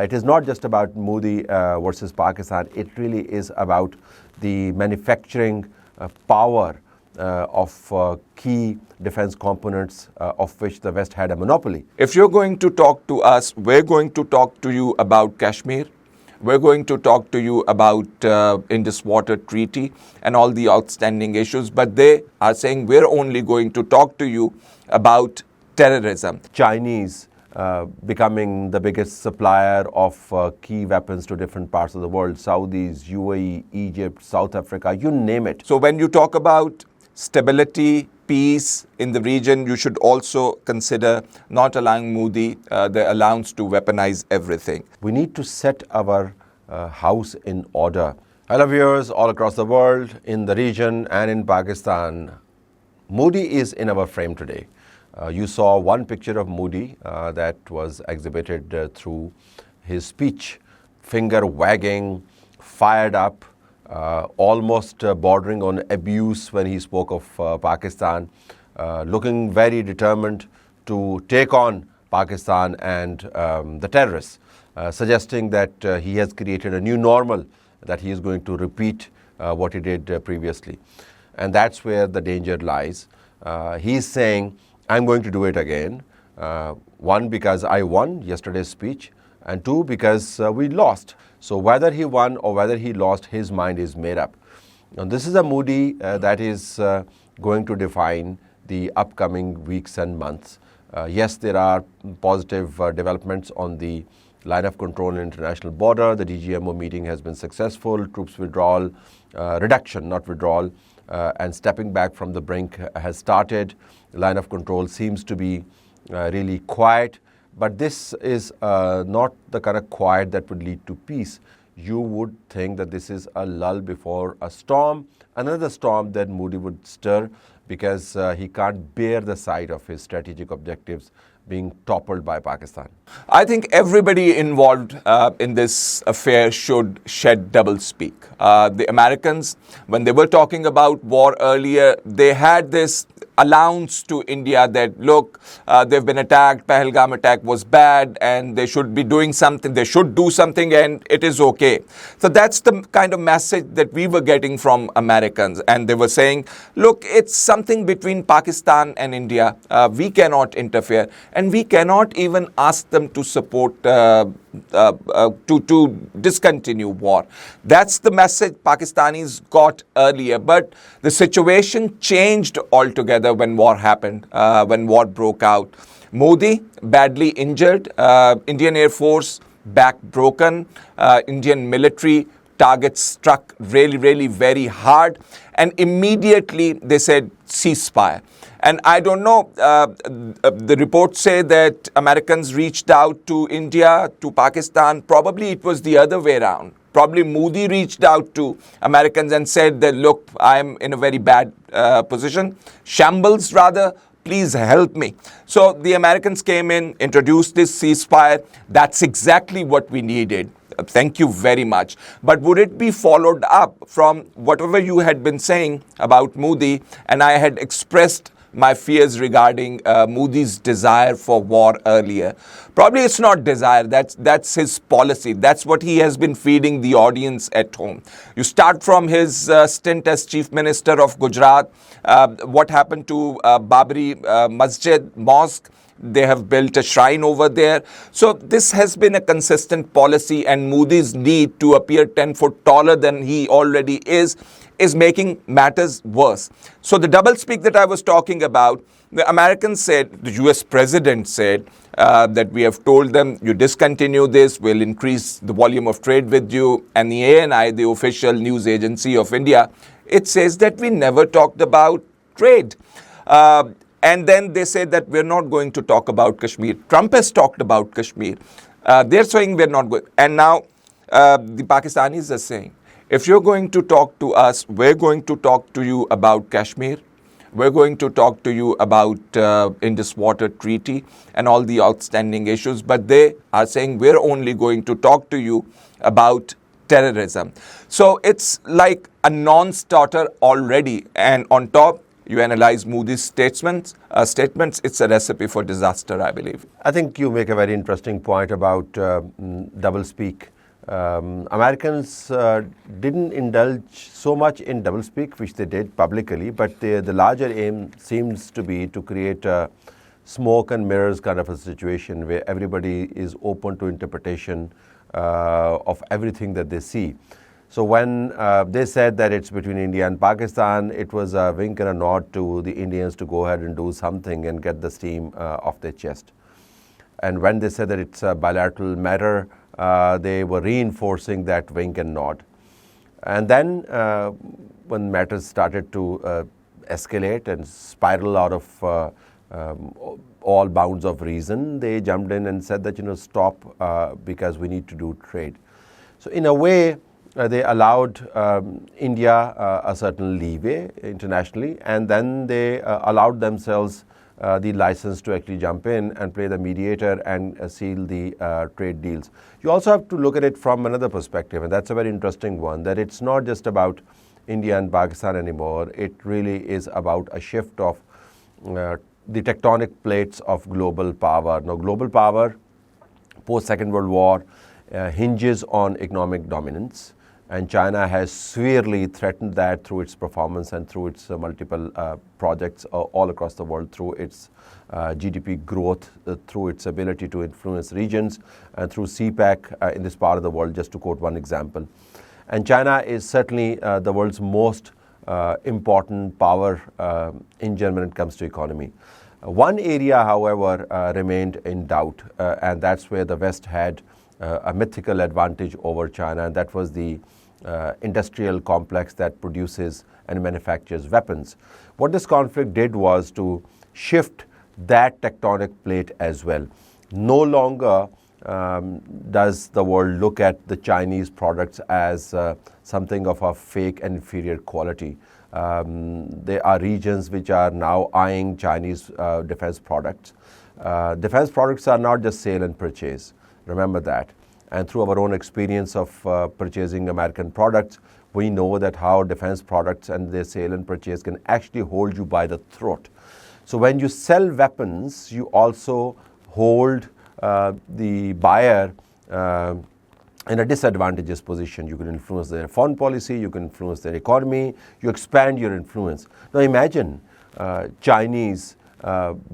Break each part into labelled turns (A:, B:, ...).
A: It is not just about Modi versus Pakistan. It really is about the manufacturing power of key defense components of which the West had a monopoly.
B: If you're going to talk to us, we're going to talk to you about Kashmir. We're going to talk to you about Indus Water Treaty and all the outstanding issues. But they are saying we're only going to talk to you about terrorism.
A: Chinese becoming the biggest supplier of key weapons to different parts of the world. Saudis, UAE, Egypt, South Africa, you name it.
B: So when you talk about stability, peace in the region, you should also consider not allowing Modi the allowance to weaponize everything.
A: We need to set our house in order. Hello viewers all across the world, in the region and in Pakistan. Modi is in our frame today. You saw one picture of Modi that was exhibited through his speech, finger wagging, fired up, almost bordering on abuse when he spoke of Pakistan, looking very determined to take on Pakistan and the terrorists, suggesting that he has created a new normal, that he is going to repeat what he did previously. And that's where the danger lies. He's saying, I'm going to do it again. One, because I won yesterday's speech, and two, because we lost. So whether he won or whether he lost, his mind is made up. Now, this is a Modi that is going to define the upcoming weeks and months. Yes, there are positive developments on the line of control in international border. The DGMO meeting has been successful. Troops withdrawal, reduction, not withdrawal, and stepping back from the brink has started. The line of control seems to be really quiet, but this is not the kind of quiet that would lead to peace. You would think that this is a lull before a storm, another storm that Modi would stir, because he can't bear the sight of his strategic objectives being toppled by Pakistan.
B: I think everybody involved in this affair should shed double speak. The Americans, when they were talking about war earlier, they had this allowance to India that, look, they've been attacked, Pahalgam attack was bad, and they should be doing something, they should do something, and it is okay. So that's the kind of message that we were getting from Americans. And they were saying, look, it's something between Pakistan and India. We cannot interfere, and we cannot even ask them to support, to discontinue war. That's the message Pakistanis got earlier. But the situation changed altogether when war happened, when war broke out. Modi, badly injured, Indian Air Force, back broken, Indian military targets struck really very hard, and immediately they said ceasefire. And I don't know, the reports say that Americans reached out to India, to Pakistan. Probably it was the other way around. Probably Modi reached out to Americans and said that, look, I'm in a very bad position, shambles rather, please help me. So the Americans came in, introduced this ceasefire. That's exactly what we needed. Thank you very much. But would it be followed up from whatever you had been saying about Modi, and I had expressed my fears regarding Modi's desire for war earlier? Probably it's not desire, that's his policy. That's what he has been feeding the audience at home. You start from his stint as Chief Minister of Gujarat, what happened to Babri Masjid, Mosque. They have built a shrine over there. So this has been a consistent policy, and Modi's need to appear 10 foot taller than he already is making matters worse. So the doublespeak that I was talking about, the Americans said, the US president said that we have told them, you discontinue this, we'll increase the volume of trade with you. And the ANI, the official news agency of India, it says that we never talked about trade. And then they say that we're not going to talk about Kashmir. Trump has talked about Kashmir. They're saying we're not going. And now the Pakistanis are saying, if you're going to talk to us, we're going to talk to you about Kashmir. We're going to talk to you about Indus Water Treaty and all the outstanding issues. But they are saying we're only going to talk to you about terrorism. So it's like a non-starter already. And on top, you analyze Modi's statements, it's a recipe for disaster, I believe.
A: I think you make a very interesting point about doublespeak. Americans didn't indulge so much in doublespeak, which they did publicly, but the larger aim seems to be to create a smoke and mirrors kind of a situation where everybody is open to interpretation of everything that they see. So when they said that it's between India and Pakistan, it was a wink and a nod to the Indians to go ahead and do something and get the steam off their chest. And when they said that it's a bilateral matter, they were reinforcing that wink and nod. And then when matters started to escalate and spiral out of all bounds of reason, they jumped in and said that, stop because we need to do trade. So in a way, they allowed India a certain leeway internationally, and then they allowed themselves the license to actually jump in and play the mediator and seal the trade deals. You also have to look at it from another perspective, and that's a very interesting one, that it's not just about India and Pakistan anymore. It really is about a shift of the tectonic plates of global power. Now, global power, post-Second World War, hinges on economic dominance. And China has severely threatened that through its performance and through its multiple projects all across the world, through its GDP growth, through its ability to influence regions, and through CPEC in this part of the world, just to quote one example. And China is certainly the world's most important power in general when it comes to economy. One area, however, remained in doubt, and that's where the West had a mythical advantage over China, and that was the industrial complex that produces and manufactures weapons. What this conflict did was to shift that tectonic plate as well. No longer does the world look at the Chinese products as something of a fake and inferior quality. There are regions which are now eyeing Chinese defense products. Defense products are not just sale and purchase. Remember that. And through our own experience of purchasing American products, we know that how defense products and their sale and purchase can actually hold you by the throat. So when you sell weapons, you also hold the buyer in a disadvantageous position. You can influence their foreign policy, you can influence their economy, you expand your influence. Now imagine Chinese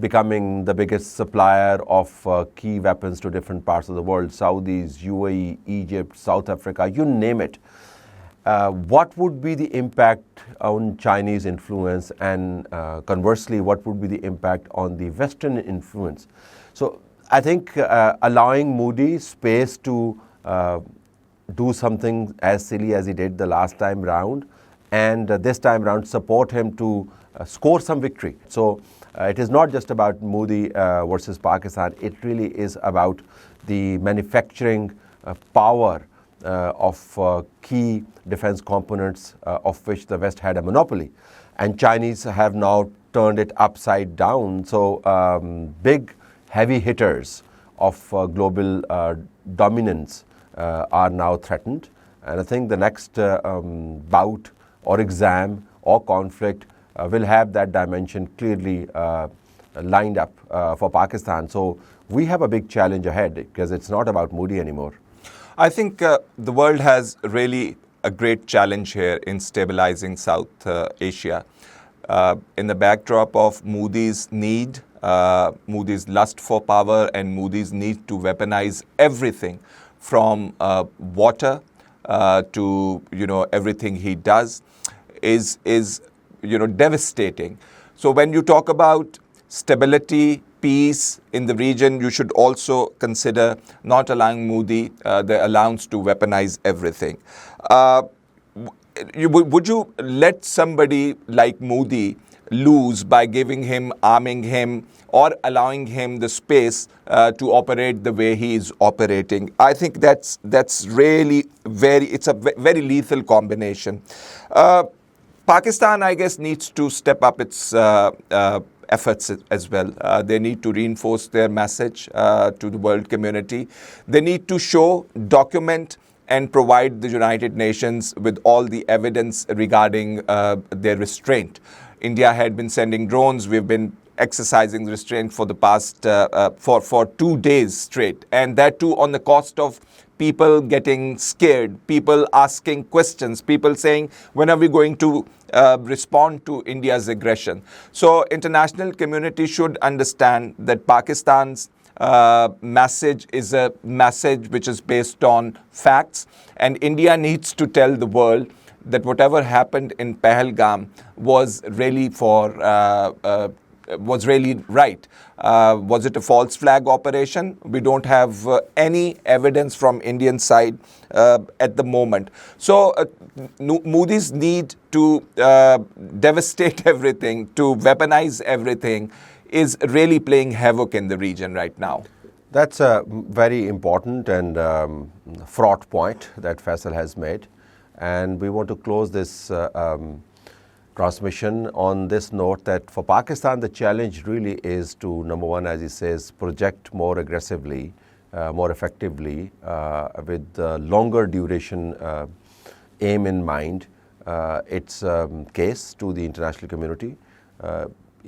A: becoming the biggest supplier of key weapons to different parts of the world, Saudis, UAE, Egypt, South Africa, you name it. What would be the impact on Chinese influence, and conversely, what would be the impact on the Western influence? So I think allowing Modi space to do something as silly as he did the last time round, and this time round support him to score some victory. So it is not just about Modi versus Pakistan. It really is about the manufacturing power of key defense components of which the West had a monopoly. And Chinese have now turned it upside down. So big heavy hitters of global dominance are now threatened. And I think the next bout or exam or conflict will have that dimension clearly lined up for Pakistan. So we have a big challenge ahead because it's not about Modi anymore.
B: I think the world has really a great challenge here in stabilizing South Asia. In the backdrop of Modi's need, Modi's lust for power, and Modi's need to weaponize everything from water to everything he does is devastating. So when you talk about stability, peace in the region, you should also consider not allowing Modi the allowance to weaponize everything. Would you let somebody like Modi lose by giving him, arming him, or allowing him the space to operate the way he is operating? I think that's really it's a very lethal combination. Pakistan, I guess, needs to step up its efforts as well. They need to reinforce their message to the world community. They need to show, document, and provide the United Nations with all the evidence regarding their restraint India had been sending drones. We've been exercising restraint for the past for 2 days straight, and that too on the cost of people getting scared, people asking questions, people saying, when are we going to respond to India's aggression? So international community should understand that Pakistan's message is a message which is based on facts, and India needs to tell the world that whatever happened in Pahalgam was really was really right. Was it a false flag operation? We don't have any evidence from Indian side at the moment. So Modi's need to devastate everything, to weaponize everything, is really playing havoc in the region right now.
A: That's a very important and fraught point that Faisal has made. And we want to close this transmission on this note that for Pakistan, the challenge really is to, number one, as he says, project more aggressively, more effectively, with longer duration aim in mind, its case to the international community.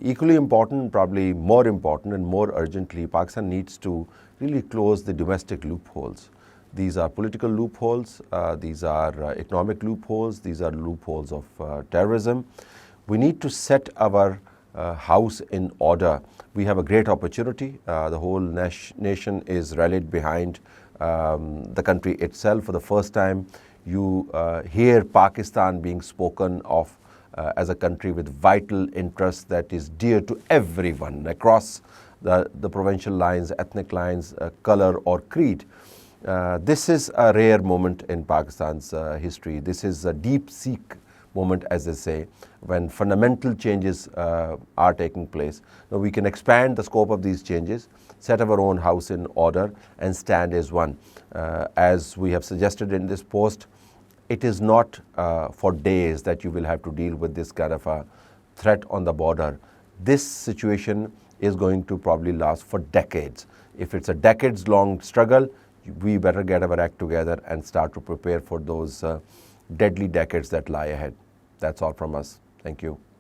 A: Equally important, probably more important and more urgently, Pakistan needs to really close the domestic loopholes. These are political loopholes, these are economic loopholes, these are loopholes of terrorism. We need to set our house in order. We have a great opportunity. The whole nation is rallied behind the country itself. For the first time, you hear Pakistan being spoken of as a country with vital interests that is dear to everyone across the provincial lines, ethnic lines, color or creed. This is a rare moment in Pakistan's history. This is a deep seek moment, as they say, when fundamental changes are taking place. Now we can expand the scope of these changes, set our own house in order and stand as one. As we have suggested in this post, it is not for days that you will have to deal with this kind of a threat on the border. This situation is going to probably last for decades. If it's a decades-long struggle, we better get our act together and start to prepare for those deadly decades that lie ahead. That's all from us. Thank you.